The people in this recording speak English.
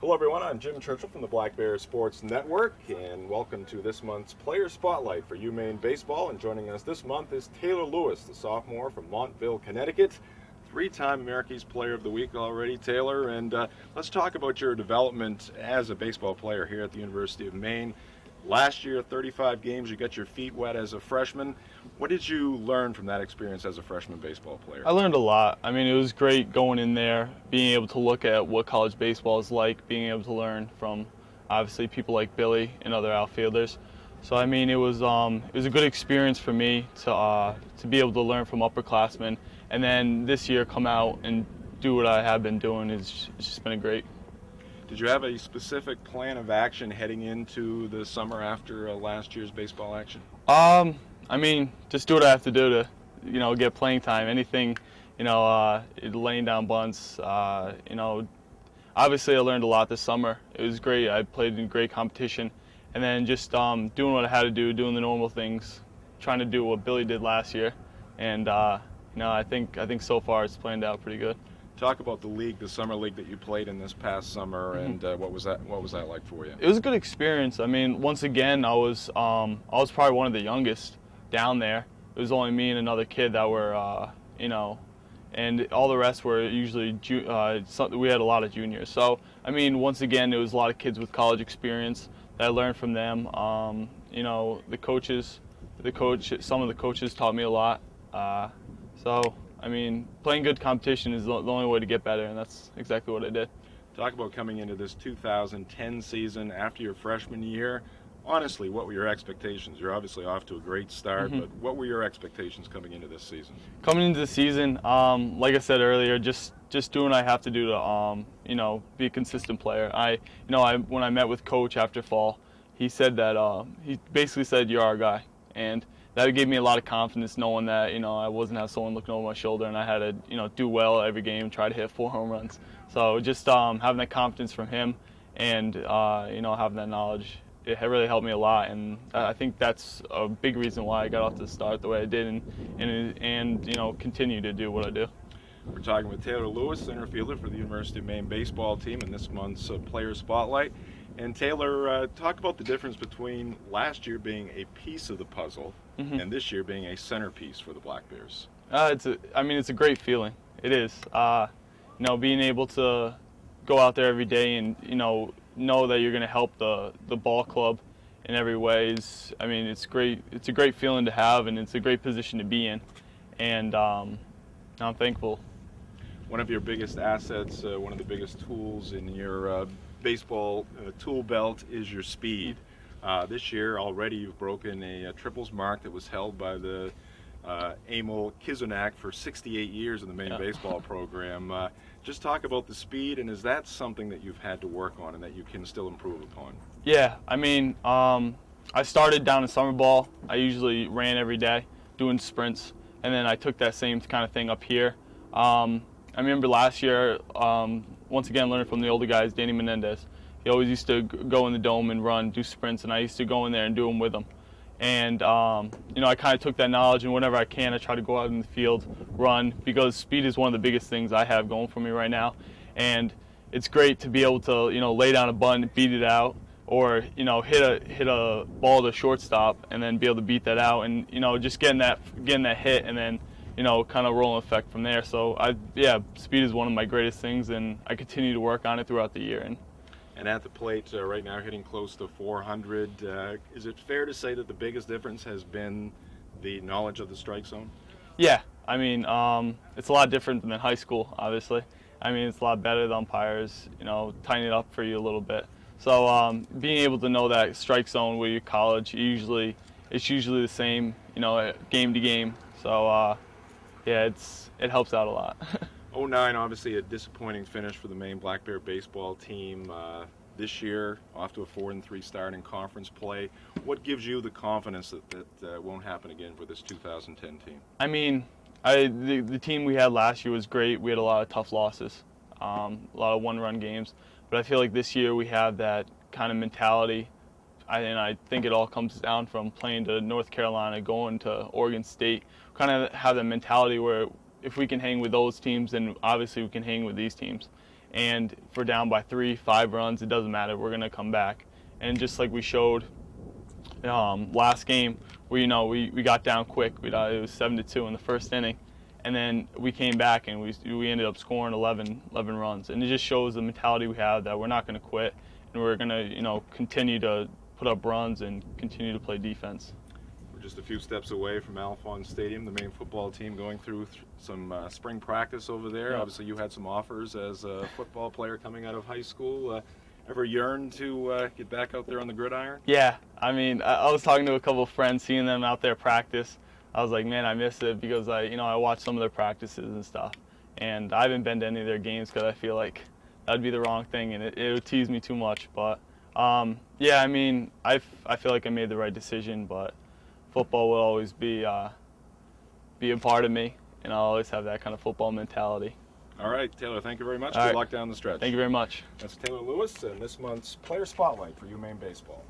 Hello everyone, I'm Jim Churchill from the Black Bear Sports Network, and welcome to this month's Player Spotlight for Maine Baseball. And joining us this month is Taylor Lewis, the sophomore from Montville, Connecticut. Three-time America's Player of the Week already, Taylor, and let's talk about your development as a baseball player here at the University of Maine. Last year, 35 games, you got your feet wet as a freshman. What did you learn from that experience as a freshman baseball player? I learned a lot. I mean, it was great going in there, being able to look at what college baseball is like, being able to learn from obviously people like Billy and other outfielders. So I mean, it was a good experience for me to be able to learn from upperclassmen, and then this year come out and do what I have been doing. It's just been great. Did you have a specific plan of action heading into the summer after last year's baseball action? I mean, just do what I have to do to, get playing time. Anything, laying down bunts. Obviously I learned a lot this summer. It was great. I played in great competition, and then just doing what I had to do, doing the normal things, trying to do what Billy did last year, and I think so far it's planned out pretty good. Talk about the league, the summer league that you played in this past summer, and what was that like for you? It was a good experience. I mean, once again, I was probably one of the youngest down there. It was only me and another kid that were, and all the rest were usually we had a lot of juniors. So I mean, once again, there was a lot of kids with college experience that I learned from them. The coaches, some of the coaches taught me a lot. So. I mean, playing good competition is the only way to get better, and that's exactly what I did. Talk about coming into this 2010 season after your freshman year. Honestly, what were your expectations? You're obviously off to a great start, but what were your expectations coming into this season? Coming into the season, like I said earlier, just doing what I have to do to, be a consistent player. When I met with Coach after fall, he said that he basically said, "You're our guy," and that gave me a lot of confidence, knowing that I wasn't have someone looking over my shoulder, and I had to do well every game, try to hit 4 home runs. So just having that confidence from him, and having that knowledge, it really helped me a lot. And I think that's a big reason why I got off to the start the way I did, and continue to do what I do. We're talking with Taylor Lewis, center fielder for the University of Maine baseball team in this month's Player Spotlight. And Taylor, talk about the difference between last year being a piece of the puzzle and this year being a centerpiece for the Black Bears. It's a great feeling. It is. Being able to go out there every day and know that you're going to help the ball club in every way it's great. It's a great feeling to have, and it's a great position to be in. And I'm thankful. One of your biggest assets, one of the biggest tools in your baseball tool belt is your speed. This year already you've broken a triples mark that was held by the Emil Kizunak for 68 years in the Maine baseball program. Just talk about the speed, and is that something that you've had to work on and that you can still improve upon? Yeah, I started down in summer ball. I usually ran every day doing sprints, and then I took that same kind of thing up here. I remember last year, once again, learning from the older guys, Danny Menendez. He always used to go in the dome and run, do sprints, and I used to go in there and do them with him. And, I kind of took that knowledge, and whenever I can, I try to go out in the field, run, because speed is one of the biggest things I have going for me right now. And it's great to be able to, lay down a bunt, beat it out, or, hit a ball to shortstop and then be able to beat that out, and, just getting that hit, and then kind of rolling effect from there. So speed is one of my greatest things, and I continue to work on it throughout the year. And at the plate right now, hitting close to 400. Is it fair to say that the biggest difference has been the knowledge of the strike zone? Yeah, it's a lot different than high school, obviously. It's a lot better. The umpires, tighten it up for you a little bit. So being able to know that strike zone where you're college, it's usually the same, game to game. So it helps out a lot. 09, obviously a disappointing finish for the Maine Black Bear baseball team. This year, off to a 4-3 start in conference play. What gives you the confidence that won't happen again for this 2010 team? The team we had last year was great. We had a lot of tough losses, a lot of one-run games. But I feel like this year we have that kind of mentality. And I think it all comes down from playing to North Carolina, going to Oregon State. Kind of have that mentality where if we can hang with those teams, then obviously we can hang with these teams. and if we're down by 3, 5 runs, it doesn't matter. We're going to come back. And just like we showed last game, where we got down quick. It was 7-2 in the first inning, and then we came back and we ended up scoring 11 runs. And it just shows the mentality we have, that we're not going to quit, and we're going to continue to put up runs and continue to play defense. We're just a few steps away from Alphons Stadium, the Maine football team going through some spring practice over there. Yep. Obviously, you had some offers as a football player coming out of high school. Ever yearn to get back out there on the gridiron? Yeah, I mean, I was talking to a couple of friends, seeing them out there practice. I was like, man, I miss it, because I watched some of their practices and stuff, and I haven't been to any of their games because I feel like that'd be the wrong thing, and it would tease me too much. But yeah, I mean, I feel like I made the right decision, but football will always be a part of me, and I'll always have that kind of football mentality. All right, Taylor, thank you very much. All Good right. luck down the stretch. Thank you very much. That's Taylor Lewis and this month's Player Spotlight for UMaine Baseball.